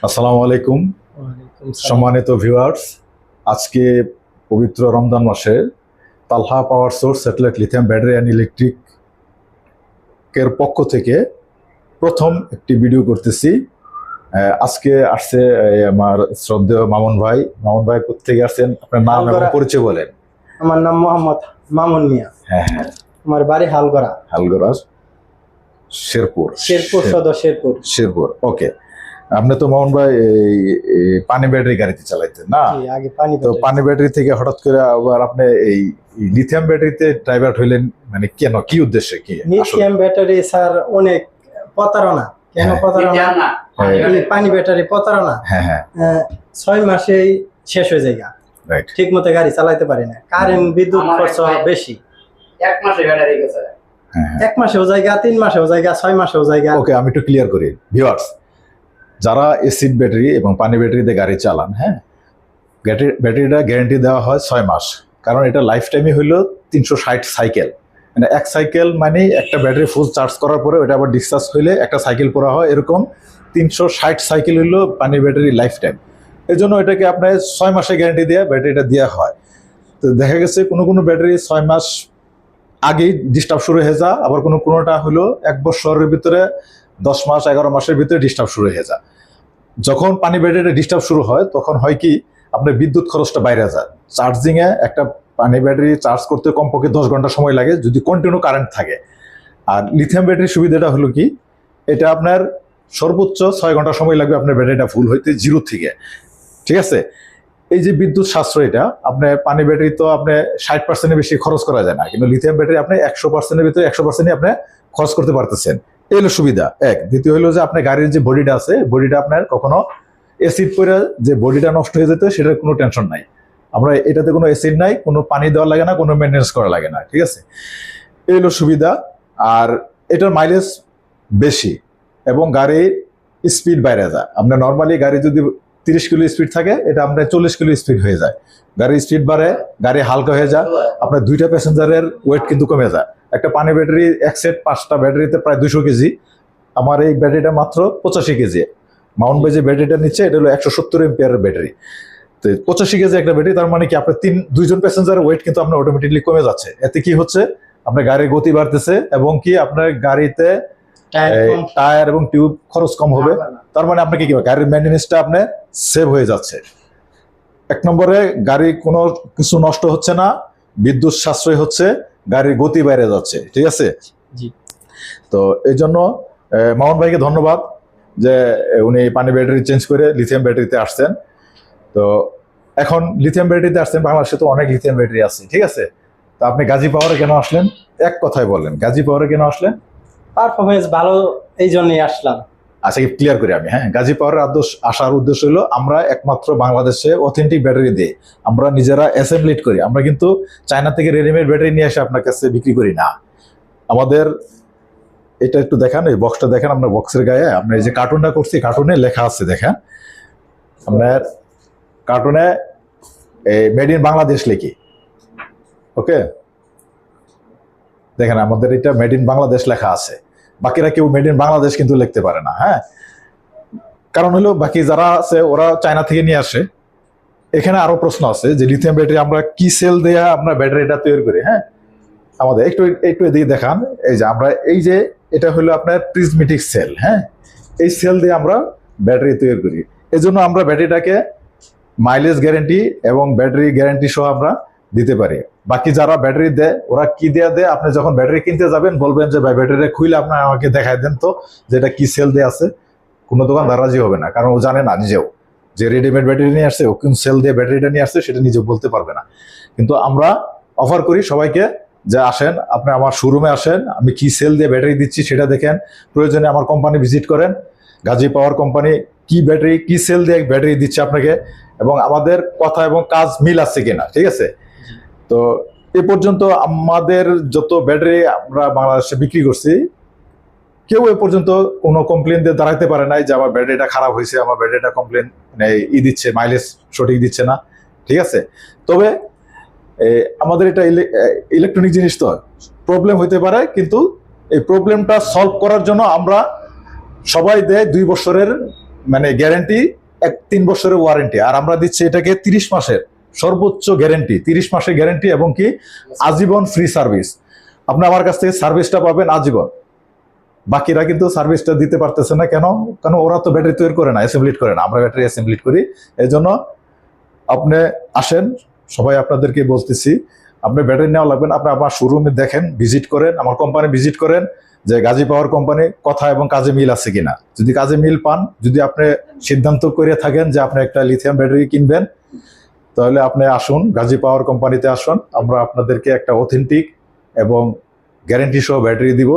আসসালামু আলাইকুম সম্মানিত ভিউয়ার্স। আজকে পবিত্র রমজান মাসে Talha power source satellite lithium battery and ইলেকট্রিকের পক্ষ থেকে প্রথম একটি ভিডিও করতেছি। আজকে আসছে আমার শ্রদ্ধেয় মামুন ভাই। মামুন ভাই কোথেকে আসছেন, আপনার নাম এবং পরিচয় বলেন। আমার নাম মোহাম্মদ মামুন মিয়া। হ্যাঁ হ্যাঁ, আমার বাড়ি হালগড়া। হালগড়া, শেরপুর সদর শেরপুর। ওকে, আপনি তো মামুন ভাই পানি ব্যাটারি গাড়িতে চালাইতেন না? আগে তো পানি ব্যাটারি থেকে হঠাৎ করে আবার আপনি এই লিথিয়াম ব্যাটারিতে ডাইভার্ট হইলেন, মানে কেন, কি উদ্দেশ্যে? কি লিথিয়াম ব্যাটারি স্যার অনেক প্রতারণা। কেন প্রতারণা? পানি ব্যাটারি প্রতারণা। হ্যাঁ হ্যাঁ, 6 মাসেই শেষ হয়ে যায়। রাইট। ঠিক মতো গাড়ি চালাইতে পারি না, কারেন্ট বিদ্যুৎ খরচ বেশি। 1 মাসে ব্যাটারি গেছে। 1 মাসেও জায়গা, 3 মাসেও জায়গা, 6 মাসেও জায়গা। ওকে, আমি একটু ক্লিয়ার করি ভিউয়ার্স, যারা এসিড ব্যাটারি এবং পানি ব্যাটারিতে গাড়ি চালান, হ্যাঁ, ব্যাটারিটা গ্যারান্টি দেওয়া হয় 6 মাস। কারণ এটা লাইফ টাইমে হইল 360 সাইকেল। মানে এক সাইকেল মানে একটা ব্যাটারি ফুল চার্জ করার পরে ওটা আবার ডিসচার্জ হইলে একটা সাইকেল পড়া হয়, এরকম 360 সাইকেল হইলো পানি ব্যাটারি লাইফ টাইম। এই জন্য এটাকে আপনার 6 মাসে গ্যারান্টি দিয়ে ব্যাটারিটা দেওয়া হয়। তো দেখা গেছে কোনো কোনো ব্যাটারি 6 মাস আগেই ডিস্টার্ব শুরু হয়ে যায়, আবার কোনোটা হলো 1 বছরের ভিতরে 10 মাস 11 মাসের ভিতরে ডিস্টার্ব শুরু হয়ে যায়। যখন পানি ব্যাটারিটা ডিস্টার্ব শুরু হয় তখন হয় কি, আপনার বিদ্যুৎ খরচটা বাইরে যায়। চার্জিংয়ে একটা পানি ব্যাটারি চার্জ করতে কমপক্ষে 10 ঘন্টা সময় লাগে যদি কন্টিনিউ কারেন্ট থাকে। আর লিথিয়াম ব্যাটারির সুবিধাটা হলো কি, এটা আপনার সর্বোচ্চ 6 ঘন্টা সময় লাগবে আপনার ব্যাটারিটা ফুল হইতে, জিরো থেকে। ঠিক আছে, এই যে বিদ্যুৎ সাশ্রয়টা, আপনার পানি ব্যাটারি তো আপনি 60%-এর বেশি খরচ করা যায় না, কিন্তু লিথিয়াম ব্যাটারি আপনি 100%-এর ভিতরে 100%-ই আপনি খরচ করতে পারতেছেন। এই হলো সুবিধা এক। দ্বিতীয় হলো যে আপনার গাড়ির যে বডিটা আছে, বডিটা আপনার কখনো অ্যাসিড পরে যে বডিটা নষ্ট হয়ে যেত সেটার কোনো টেনশন নাই। আমরা এটাতে কোনো অ্যাসিড নাই, কোনো পানি দেওয়া লাগে না, কোনো মেনটেন্স করা লাগে না। ঠিক আছে, এই হলো সুবিধা। আর এটার মাইলেজ বেশি এবং গাড়ির স্পিড বাইরে যায়। আপনার নর্মালি গাড়ি যদি 30 কিলো স্পিড থাকে, এটা আপনার 40 কিলো স্পিড হয়ে যায়। গাড়ির স্পিড বাড়ে, গাড়ি হালকা হয়ে যায়, আপনার 2টা প্যাসেঞ্জারের ওয়েট কিন্তু কমে যায়। একটা পানি ব্যাটারি এক সেট 5টা ব্যাটারিতে প্রায় 200 কেজি। আমার এই ব্যাটারিটা মাত্র 85 কেজি। মাউন্ট ভাই যে ব্যাটারিটা নিচ্ছে এটা হলো 170 এম্পিয়ারের ব্যাটারি। তো 85 কেজি একটা ব্যাটারি, তার মানে কি আপনার 2জন প্যাসেঞ্জারের ওয়েট কিন্তু আপনার অটোমেটিকলি কমে যাচ্ছে। এতে কি হচ্ছে, আপনার গাড়ির গতি বাড়তেছে এবং কি আপনার গাড়িতে টায়ার এবং টিউব খরচ কম হবে। তার মানে আপনাকে কি গাড়ির মেইনটেনেন্সটা আপনার সেভ হয়ে যাচ্ছে। 1 নম্বরে গাড়ি কোনো কিছু নষ্ট হচ্ছে না, বিদ্যুৎ সাশ্রয় হচ্ছে, গাড়ির গতি বাইরে যাচ্ছে। ঠিক আছে, তো এই জন্য মামুন ভাইকে ধন্যবাদ যে উনি পানি ব্যাটারি চেঞ্জ করে লিথিয়াম ব্যাটারিতে আসছেন। তো এখন লিথিয়াম ব্যাটারিতে আসছেন, বাংলাদেশে তো অনেক লিথিয়াম ব্যাটারি আছে। ঠিক আছে, তো আপনি গাজী পাওয়ারে কেন আসলেন, এক কথায় বলেন, গাজী পাওয়ারে কেন আসলেন? পারফরমেন্স ভালো, এই জন্যই আসলাম। আচ্ছা, ক্লিয়ার করি আমি। হ্যাঁ, গাজী পাওয়ারের আসার উদ্দেশ্য হলো আমরা একমাত্র বাংলাদেশে অথেন্টিক ব্যাটারি দিই, আমরা নিজেরা অ্যাসেম্বলিড করি। আমরা কিন্তু চায়না থেকে রেডিমেড ব্যাটারি নিয়ে এসে আপনার কাছে বিক্রি করি না। আমাদের এটা একটু দেখান, এই বক্সটা দেখেন, আপনার বক্সের গায়ে আমরা এই যে কার্টুনটা করছি, কার্টুনে লেখা আছে, দেখেন আপনার কার্টুনে মেড ইন বাংলাদেশ লিখি। ওকে, দেখেন আমাদের এটা মেড ইন বাংলাদেশ লেখা আছে। বাকিরা কেউ মেড ইন বাংলাদেশ কিন্তু লিখতে পারে না। হ্যাঁ, কারণ হলো বাকি যারা আছে ওরা চায়না থেকে নিয়ে আসে। এখানে আরো প্রশ্ন আছে যে লিথিয়াম ব্যাটারি আমরা কি সেল দিয়ে আমরা ব্যাটারিটা তৈরি করি। হ্যাঁ, আমাদের একটু একটু এদিকে দেখান। এই যে আমরা এই যে এটা হলো আপনার প্রিজমেটিক সেল। হ্যাঁ, এই সেল দিয়ে আমরা ব্যাটারি তৈরি করি। এই জন্য আমরা ব্যাটারিটাকে মাইলেজ গ্যারান্টি এবং ব্যাটারি গ্যারান্টি সহ আমরা দিতে পারি। বাকি যারা ব্যাটারি দেয় ওরা কি দেয়, আপনি যখন ব্যাটারি কিনতে যাবেন বলবেন যে ভাই ব্যাটারিটা খুলে আপনার আমাকে দেখায় দেন তো যে এটা কি সেল দিয়ে আছে। কোনো দোকানদার রাজি হবে না, কারণ ও জানে না নিজেও যে রেডিমেড ব্যাটারি নিয়ে আসছে, ও কোন সেল দিয়ে ব্যাটারিটা নিয়ে আসছে সেটা নিজে বলতে পারবে না। কিন্তু আমরা অফার করি সবাইকে যে আসেন, আপনি আমার শোরুমে আসেন, আমি কি সেল দিয়ে ব্যাটারি দিচ্ছি সেটা দেখেন, প্রয়োজনে আমার কোম্পানি ভিজিট করেন। গাজী পাওয়ার কোম্পানি কি ব্যাটারি কি সেল দিয়ে ব্যাটারি দিচ্ছে আপনাকে, এবং আমাদের কথা এবং কাজ মিল আছে কিনা। ঠিক আছে, তো এ পর্যন্ত আমাদের যত ব্যাটারি আমরা বাংলাদেশে বিক্রি করছি, কেউ এ পর্যন্ত কোনো কমপ্লেন দিয়ে দাঁড়াইতে পারে নাই যে আমার ব্যাটারিটা খারাপ হয়েছে, আমার ব্যাটারিটা কমপ্লেন দিচ্ছে, মাইলেজ সঠিক দিচ্ছে না। ঠিক আছে, তবে আমাদের এটা ইলেকট্রনিক জিনিস, তো প্রবলেম হইতে পারে, কিন্তু এই প্রবলেমটা সলভ করার জন্য আমরা সবাই দেয় 2 বছরের মানে গ্যারেন্টি 3 বছরের ওয়ারেন্টি, আর আমরা দিচ্ছি এটাকে 30 মাসের সর্বোচ্চ গ্যারেন্টি, 30 মাসের গ্যারেন্টি এবং কি আজীবন ফ্রি সার্ভিস। আপনি আমার কাছ থেকে সার্ভিসটা পাবেন আজীবন। বাকিরা কিন্তু সার্ভিসটা দিতে পারতেছে না, কেন? কারণ ওরা তো ব্যাটারি তৈরি করে না, অ্যাসেম্বলিট করে না, আমরা ব্যাটারি অ্যাসেম্বলিট করি। এই জন্য আপনি আসেন, সবাই আপনাদেরকে বলতেছি, আপনি ব্যাটারি নেওয়া লাগবেন, আপনি আমার শোরুমে দেখেন, ভিজিট করেন, আমার কোম্পানি ভিজিট করেন, যে গাজী পাওয়ার কোম্পানি কথা এবং কাজে মিল আছে কিনা। যদি কাজে মিল পান, যদি আপনি সিদ্ধান্ত করে থাকেন যে আপনি একটা লিথিয়াম ব্যাটারি কিনবেন, তাহলে আপনি আসুন, গাজী পাওয়ার কোম্পানিতে আসুন। আমরা আপনাদেরকে একটা অথেন্টিক এবং গ্যারেন্টি সহ ব্যাটারি দিব।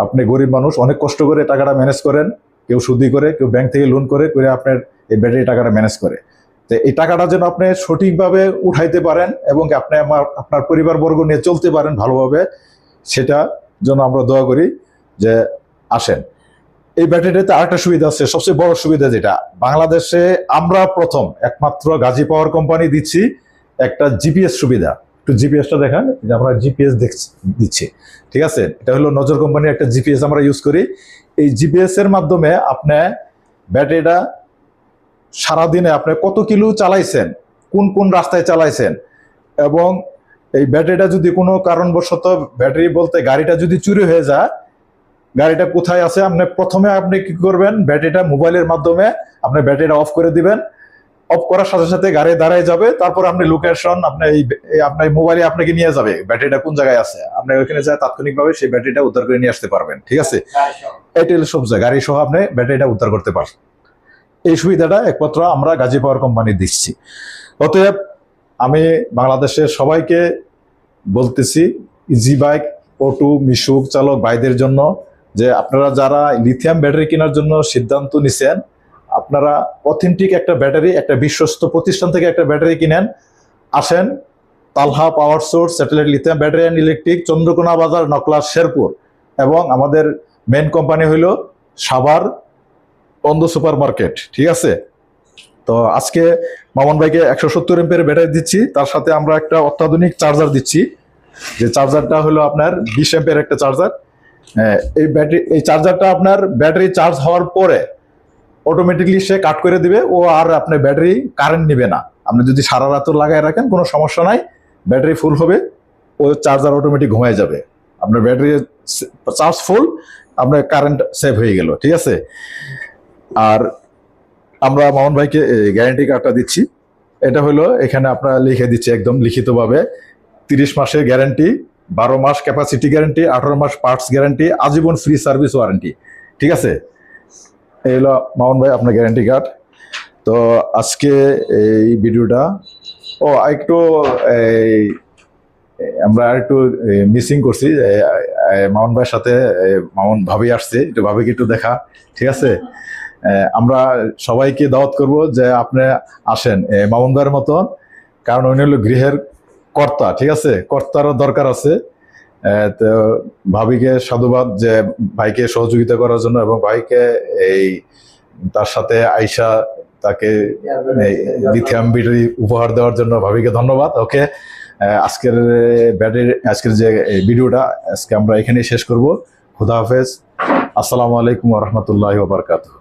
আপনি গরিব মানুষ, অনেক কষ্ট করে টাকাটা ম্যানেজ করেন, কেউ সুদি করে, কেউ ব্যাংক থেকে লোন করে আপনার এই ব্যাটারি টাকাটা ম্যানেজ করে। তো এই টাকাটা যেন আপনি সঠিকভাবে উঠাইতে পারেন এবং আপনি আপনার পরিবারবর্গ নিয়ে চলতে পারেন ভালোভাবে, সেটা জন্য আমরা দোয়া করি যে আসেন। এই ব্যাটারিটাতে আরেকটা সুবিধা আছে, সবচেয়ে বড় সুবিধা যেটা বাংলাদেশে আমরা প্রথম একমাত্র গাজী পাওয়ার কোম্পানি দিচ্ছি, একটা জিপিএস সুবিধা। একটু জিপিএসটা দেখান, যে আমরা জিপিএস দিচ্ছি, ঠিক আছে? এটা হলো নজর কোম্পানির একটা জিপিএস আমরা ইউজ করি। এই জিপিএস এর মাধ্যমে আপনি ব্যাটারিটা সারাদিনে আপনি কত কিলো চালাইছেন, কোন কোন রাস্তায় চালাইছেন, এবং এই ব্যাটারিটা যদি কোনো কারণবশত, ব্যাটারি বলতে গাড়িটা যদি চুরি হয়ে যায়, গাড়িটা কোথায় আছে, আপনি কি করবেন, ব্যাটারিটা মোবাইলের মাধ্যমে আপনি ব্যাটারিটা অফ করে দিবেন। অফ করার সাথে সাথে গাড়ি দাঁড়ায় যাবে, তারপর আপনি লোকেশন আপনার মোবাইলে আপনাকে নিয়ে যাবে ব্যাটারিটা কোন জায়গায় আছে, আপনি ওইখানে যায় তাৎক্ষণিকভাবে সেই ব্যাটারিটা উদ্ধার করে নিয়ে আসতে পারবেন, ঠিক আছে? এটাই সব গাড়ি সহ আপনি ব্যাটারিটা উদ্ধার করতে পারবেন। এই সুবিধাটা একমাত্র আমরা গাজী পাওয়ার কোম্পানি দিচ্ছি। অতএব আমি বাংলাদেশের সবাইকে বলতেছি, ইজি বাইক, অটো, মিশুক চালক ভাইদের জন্য, যে আপনারা যারা লিথিয়াম ব্যাটারি কেনার জন্য সিদ্ধান্ত নিছেন, আপনারা অথেন্টিক একটা ব্যাটারি, একটা বিশ্বস্ত প্রতিষ্ঠান থেকে একটা ব্যাটারি কিনেন। আসেন, Talha power source satellite lithium battery and electric, Chandrakona Bazar, Nakla, Sherpur, এবং আমাদের মেন কোম্পানি হইল সাভার অন্ধ সুপার মার্কেট, ঠিক আছে? তো আজকে মামুন ভাইকে 170 এমপিয়ার ব্যাটারি দিচ্ছি, তার সাথে আমরা একটা অত্যাধুনিক চার্জার দিচ্ছি, যে চার্জারটা হলো আপনার 20 এমপিয়ার একটা চার্জার। এই চার্জারটা আপনার ব্যাটারি চার্জ হওয়ার পরে অটোমেটিকলি সে কাট করে দিবে, ও আর আপনার ব্যাটারি কারেন্ট নিবে না। আপনি যদি সারা রাতও লাগায় রাখেন কোনো সমস্যা নাই, ব্যাটারি ফুল হবে, ও চার্জার অটোমেটিক ঘুমায় যাবে, আপনার ব্যাটারি চার্জ ফুল, আপনার কারেন্ট সেভ হয়ে গেল, ঠিক আছে? আর আমরা মামুন ভাইকে গ্যারান্টি কার্ডটা দিচ্ছি, এটা হলো এখানে আপনারা লিখে দিচ্ছি একদম লিখিতভাবে, 30 মাসের গ্যারান্টি, 12 মাস ক্যাপাসিটি গ্যারান্টি, 18 মাস পার্টস গ্যারান্টি, আজীবন ফ্রি সার্ভিস ওয়ারেন্টি, ঠিক আছে? এই হলো মামুন ভাই আপনার গ্যারান্টি কার্ড। তো আজকে এই ভিডিওটা একটু আমরা একটু মিসিং করছি, মামুন ভাইয়ের সাথে মামুন ভাবি আসছে, একটু ভাবিকে একটু দেখা, ঠিক আছে? আমরা সবাইকে দাওয়াত করব যে আপনি আসেন মামুন ভাইয়ের মতন, কারণ উনি হলো গৃহের কর্তা, ঠিক আছে? কর্তারও দরকার আছে। তো ভাবিকে সাধুবাদ যে ভাইকে সহযোগিতা করার জন্য, এবং ভাইকে তার সাথে আইসা তাকে লিথিয়াম ব্যাটারি উপহার দেওয়ার জন্য ভাবিকে ধন্যবাদ। ওকে, আজকের যে ভিডিওটা আজকে আমরা এখানেই শেষ করব। খুদা হাফেজ, আসসালামু আলাইকুম ওয়া রাহমাতুল্লাহি ওয়া বারাকাতুহু।